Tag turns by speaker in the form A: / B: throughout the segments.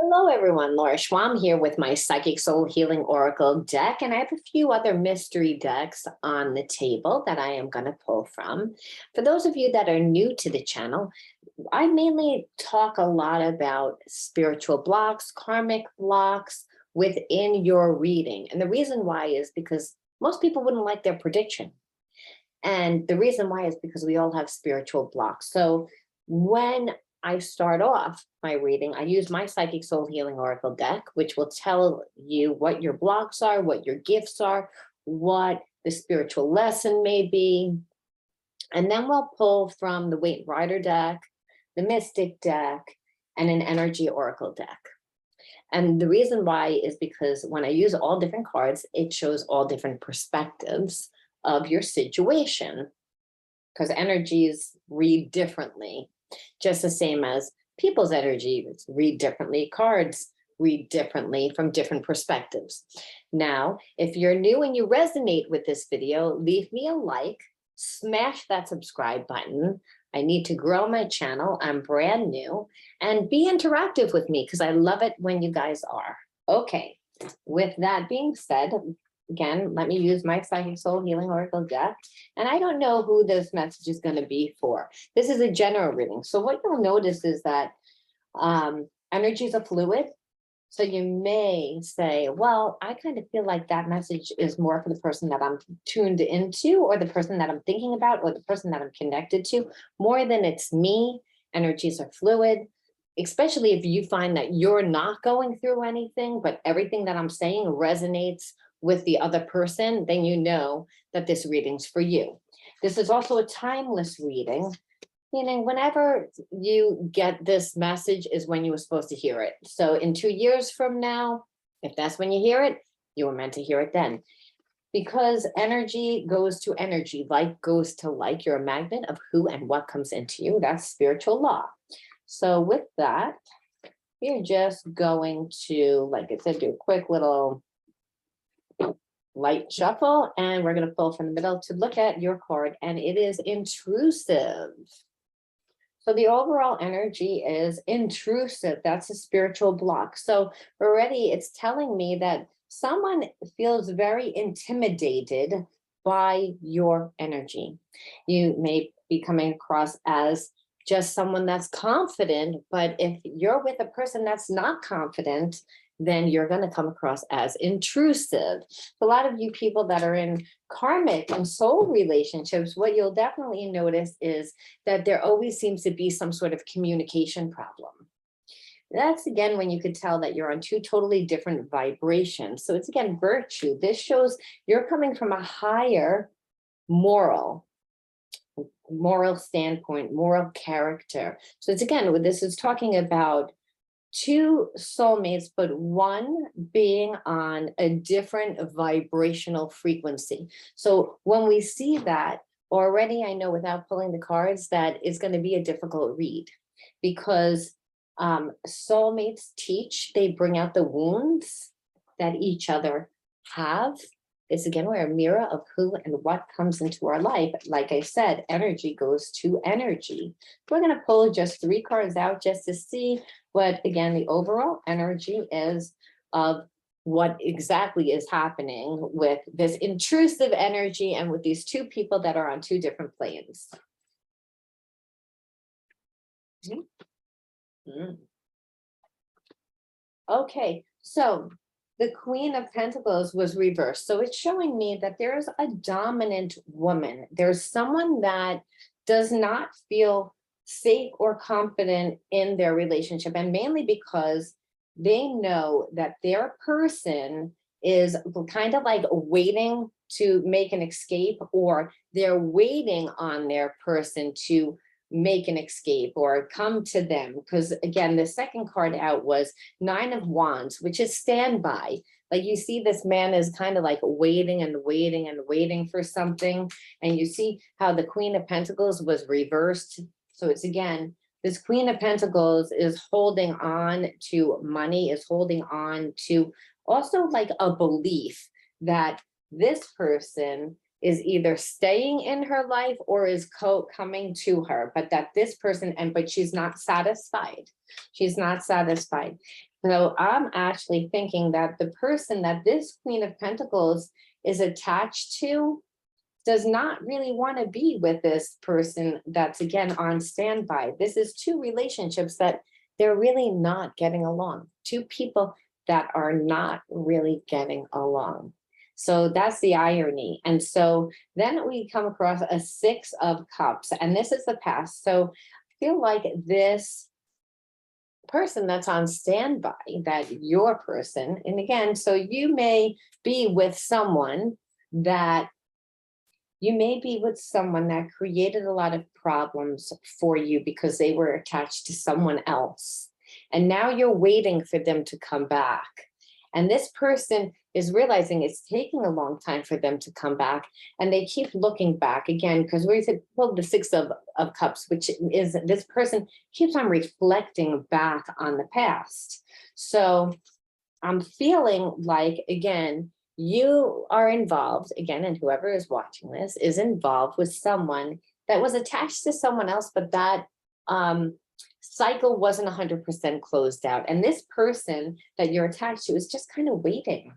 A: Hello, everyone. Laura Schwalm here with my Psychic Soul Healing Oracle deck, and I have a few other mystery decks on the table that I am going to pull from. For those of you that are new to the channel, I mainly talk a lot about spiritual blocks, karmic blocks within your reading. And the reason why is because most people wouldn't like their prediction. And the reason why is because we all have spiritual blocks. So when I start off my reading, I use my Psychic Soul Healing Oracle deck, which will tell you what your blocks are, what your gifts are, what the spiritual lesson may be. And then we'll pull from the Waite Rider deck, the Mystic deck, and an Energy Oracle deck. And the reason why is because when I use all different cards, it shows all different perspectives of your situation, because energies read differently. Just the same as people's energies read differently, cards read differently from different perspectives. Now, if you're new and you resonate with this video, leave me a like, smash that subscribe button. I need to grow my channel. I'm brand new, and be interactive with me because I love it when you guys are. Okay, with that being said, again, let me use my Psychic Soul Healing Oracle deck. And I don't know who this message is going to be for. This is a general reading. So what you'll notice is that energies are fluid. So you may say, well, I kind of feel like that message is more for the person that I'm tuned into, or the person that I'm thinking about, or the person that I'm connected to, more than it's me. Energies are fluid. Especially if you find that you're not going through anything, but everything that I'm saying resonates with the other person, then you know that this reading's for you. This is also a timeless reading, meaning whenever you get this message is when you were supposed to hear it. So in 2 years from now, if that's when you hear it, you were meant to hear it then. Because energy goes to energy, like goes to like. You're a magnet of who and what comes into you. That's spiritual law. So with that, we're just going to, like I said, do a quick little light shuffle, and we're going to pull from the middle to look at your card, and it is intrusive. So the overall energy is intrusive. That's a spiritual block. So already it's telling me that someone feels very intimidated by your energy. You may be coming across as just someone that's confident, but if you're with a person that's not confident, then you're going to come across as intrusive. A lot of you people that are in karmic and soul relationships, what you'll definitely notice is that there always seems to be some sort of communication problem. That's again when you could tell that you're on two totally different vibrations. So it's again virtue. This shows you're coming from a higher moral standpoint, moral character. So it's again, this is talking about two soulmates, but one being on a different vibrational frequency. So when we see that, already I know without pulling the cards that it's going to be a difficult read, because soulmates teach, they bring out the wounds that each other have. It's again, we're a mirror of who and what comes into our life. Like I said, energy goes to energy. We're going to pull just 3 cards out just to see what, again, the overall energy is of what exactly is happening with this intrusive energy and with these two people that are on 2 different planes. Okay, so the Queen of Pentacles was reversed. So it's showing me that there's a dominant woman. There's someone that does not feel safe or confident in their relationship, and mainly because they know that their person is kind of like waiting to make an escape, or they're waiting on their person to make an escape or come to them. Because again, the second card out was 9 of Wands, which is standby. Like you see this man is kind of like waiting and waiting and waiting for something. And you see how the Queen of Pentacles was reversed. So it's again, this Queen of Pentacles is holding on to money, is holding on to also like a belief that this person is either staying in her life or is coming to her, but that this person, but she's not satisfied. She's not satisfied. So I'm actually thinking that the person that this Queen of Pentacles is attached to does not really want to be with this person that's again on standby. This is two relationships that they're really not getting along. Two people that are not really getting along. So that's the irony. And so then we come across a Six of Cups, and this is the past. So I feel like this person that's on standby, that your person, and again, so you may be with someone that created a lot of problems for you because they were attached to someone else. And now you're waiting for them to come back. And this person is realizing it's taking a long time for them to come back. And they keep looking back again, because we said, well, the Six of Cups, which is this person keeps on reflecting back on the past. So I'm feeling like, again, you are involved, again, and whoever is watching this is involved with someone that was attached to someone else, but that cycle wasn't 100% closed out. And this person that you're attached to is just kind of waiting.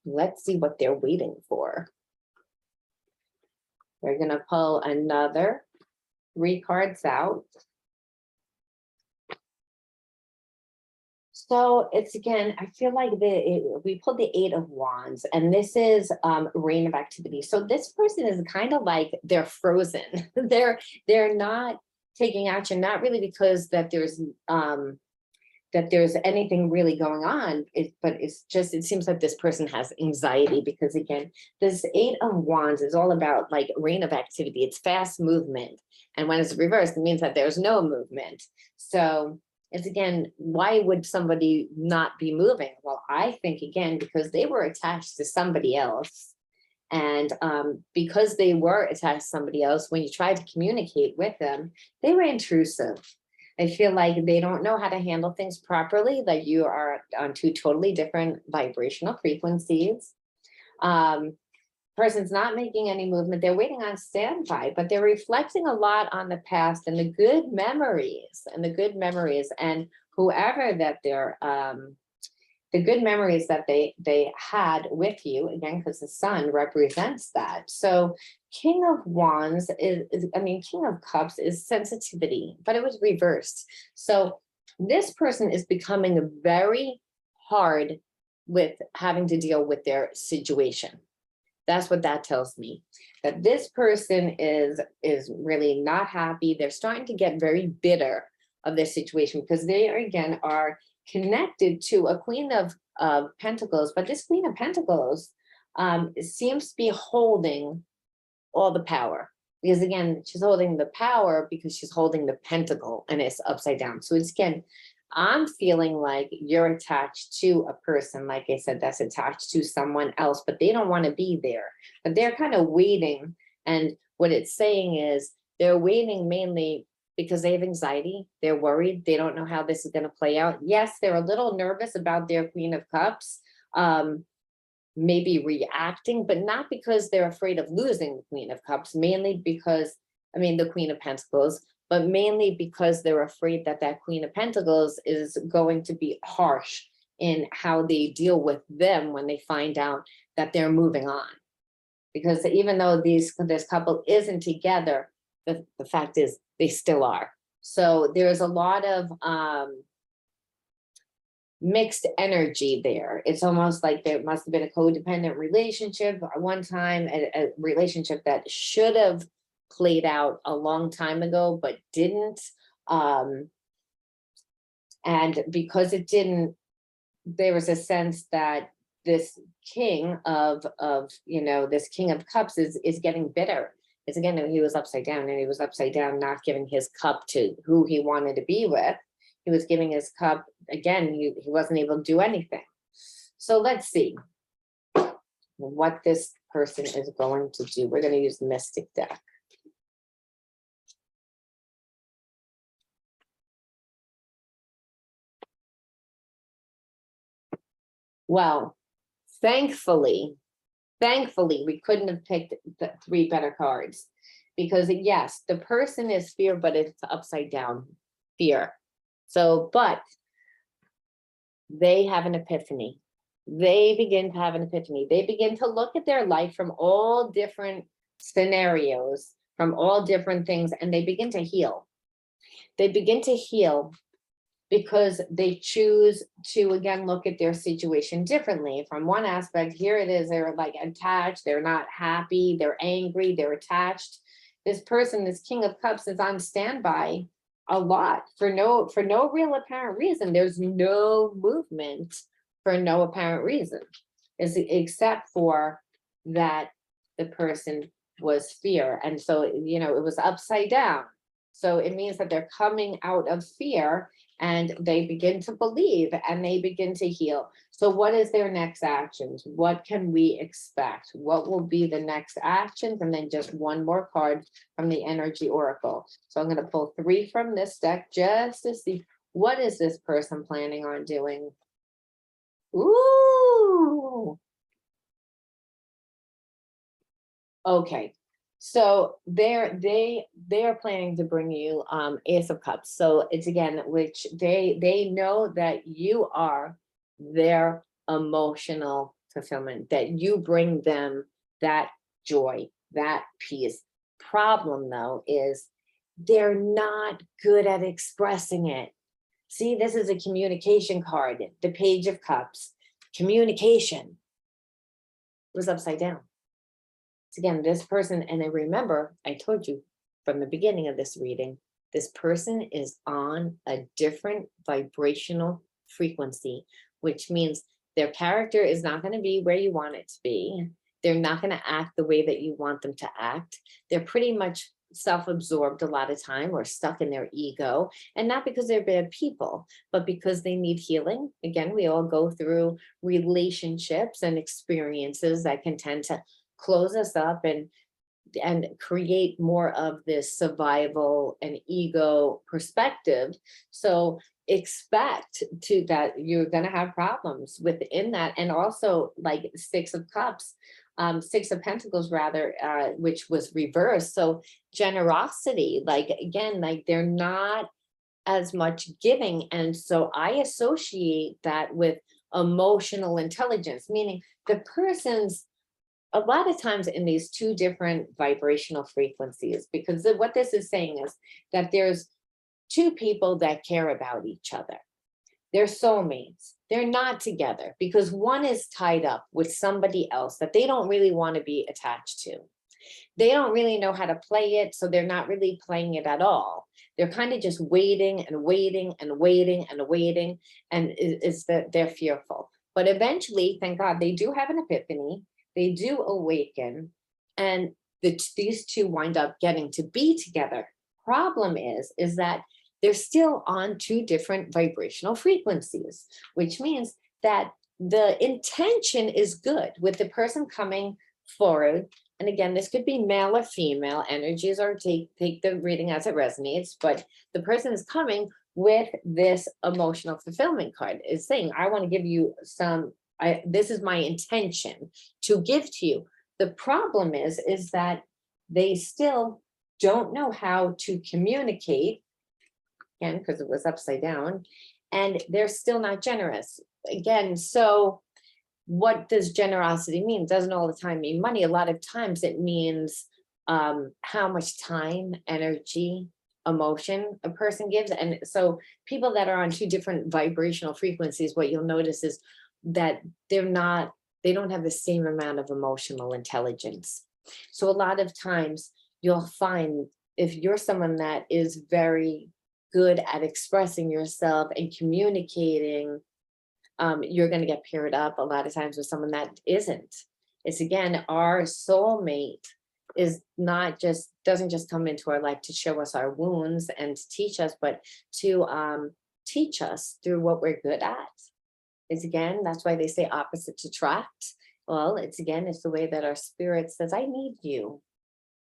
A: Let's see what they're waiting for. We're going to pull another 3 cards out. So it's, again, I feel like we pulled the 8 of Wands, and this is reign of activity. So this person is kind of like they're frozen. they're not taking action, not really because that there's anything really going on, but it's just, it seems like this person has anxiety because, again, this 8 of Wands is all about like reign of activity. It's fast movement. And when it's reversed, it means that there's no movement. So it's, again, why would somebody not be moving? Well, I think, again, because they were attached to somebody else. And because they were attached to somebody else, when you tried to communicate with them, they were intrusive. I feel like they don't know how to handle things properly, that you are on 2 totally different vibrational frequencies. Person's not making any movement. They're waiting on standby, but they're reflecting a lot on the past and the good memories and whoever that they're, the good memories that they had with you, again, because the sun represents that. So King of Wands King of Cups is sensitivity, but it was reversed. So this person is becoming very hard with having to deal with their situation. That's what that tells me, that this person is really not happy. They're starting to get very bitter of their situation because they are connected to a Queen of Pentacles, but this Queen of Pentacles seems to be holding all the power, because, again, she's holding the power because she's holding the pentacle and it's upside down. So it's, again, I'm feeling like you're attached to a person, like I said, that's attached to someone else, but they don't want to be there, but they're kind of waiting. And what it's saying is they're waiting mainly because they have anxiety. They're worried. They don't know how this is going to play out. Yes, they're a little nervous about their Queen of Cups, maybe reacting, but not because they're afraid of losing the Queen of Cups, mainly because, the Queen of Pentacles, but mainly because they're afraid that that Queen of Pentacles is going to be harsh in how they deal with them when they find out that they're moving on. Because even though this couple isn't together, the fact is they still are. So there's a lot of mixed energy there. It's almost like there must have been a codependent relationship at one time, a relationship that should have played out a long time ago, but didn't. And because it didn't, there was a sense that this king of this King of Cups is getting bitter. It's, again, he was upside down, and he was upside down, not giving his cup to who he wanted to be with. He was giving his cup, again, he wasn't able to do anything. So let's see what this person is going to do. We're going to use the Mystic deck. Well, thankfully, we couldn't have picked the 3 better cards, because, yes, the person is fear, but it's upside down fear. So, but they have an epiphany. They begin to have an epiphany. They begin to look at their life from all different scenarios, from all different things, and they begin to heal. They begin to heal because they choose to, again, look at their situation differently. From one aspect, here it is, they're like attached, they're not happy, they're angry, they're attached. This person, this King of Cups, is on standby a lot for no real apparent reason. There's no movement for no apparent reason, except for that the person was fear. And so, it was upside down. So it means that they're coming out of fear and they begin to believe and they begin to heal. So what is their next actions? What can we expect? What will be the next actions? And then just one more card from the Energy Oracle. So I'm going to pull 3 from this deck just to see, what is this person planning on doing? Ooh. Okay. So they are planning to bring you Ace of Cups. So it's, again, which they know that you are their emotional fulfillment, that you bring them that joy, that peace. Problem, though, is they're not good at expressing it. See, this is a communication card, the Page of Cups. Communication was upside down. Again, this person, and I remember I told you from the beginning of this reading, this person is on a different vibrational frequency, which means their character is not going to be where you want it to be. They're not going to act the way that you want them to act. They're pretty much self-absorbed a lot of time, or stuck in their ego, and not because they're bad people, but because they need healing. Again, we all go through relationships and experiences that can tend to close us up and create more of this survival and ego perspective. So expect that you're going to have problems within that. And also, like Six of Cups, Six of Pentacles rather, which was reversed. So generosity, like, again, like they're not as much giving. And so I associate that with emotional intelligence, meaning the person's a lot of times in these 2 different vibrational frequencies, because what this is saying is that there's 2 people that care about each other. They're soulmates. They're not together because one is tied up with somebody else that they don't really want to be attached to. They don't really know how to play it, so they're not really playing it at all. They're kind of just waiting and waiting and waiting and waiting, and it's that they're fearful. But eventually, thank God, they do have an epiphany. They do awaken, and these 2 wind up getting to be together. Problem is that they're still on 2 different vibrational frequencies, which means that the intention is good with the person coming forward. And again, this could be male or female energies, or take the reading as it resonates, but the person is coming with this emotional fulfillment card, is saying, I want to give you some, this is my intention to give to you. The problem is that they still don't know how to communicate, again, because it was upside down, and they're still not generous. Again, so what does generosity mean? It doesn't all the time mean money. A lot of times it means how much time, energy, emotion a person gives. And so people that are on 2 different vibrational frequencies, what you'll notice is that they don't have the same amount of emotional intelligence. So a lot of times you'll find, if you're someone that is very good at expressing yourself and communicating, you're going to get paired up a lot of times with someone that isn't. It's, again, our soulmate is not just, doesn't just come into our life to show us our wounds and to teach us, but to teach us through what we're good at. It's, again, that's why they say opposites attract. Well, it's, again, it's the way that our spirit says, I need you.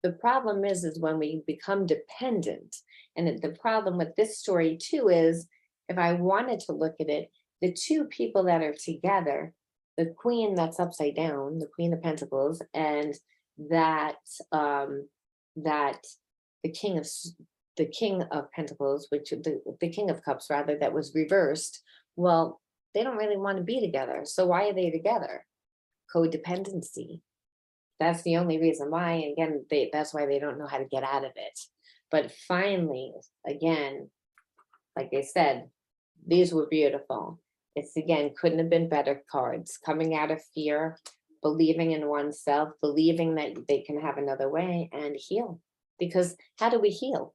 A: The problem is when we become dependent. And the problem with this story too is, if I wanted to look at it, the 2 people that are together, the Queen that's upside down, the Queen of Pentacles, and that that the King of Pentacles, which the King of Cups rather, that was reversed. Well, they don't really want to be together. So why are they together? Codependency. That's the only reason why. And again, that's why they don't know how to get out of it. But finally, again, like I said, these were beautiful. It's again, couldn't have been better cards. Coming out of fear, believing in oneself, believing that they can have another way and heal. Because how do we heal?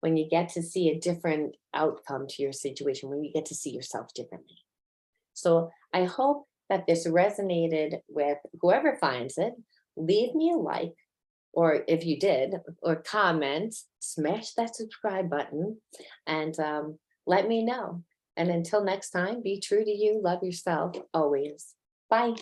A: When you get to see a different outcome to your situation, when you get to see yourself differently. So I hope that this resonated with whoever finds it. Leave me a like, or if you did, or comment, smash that subscribe button, and let me know. And until next time, be true to you, love yourself always. Bye.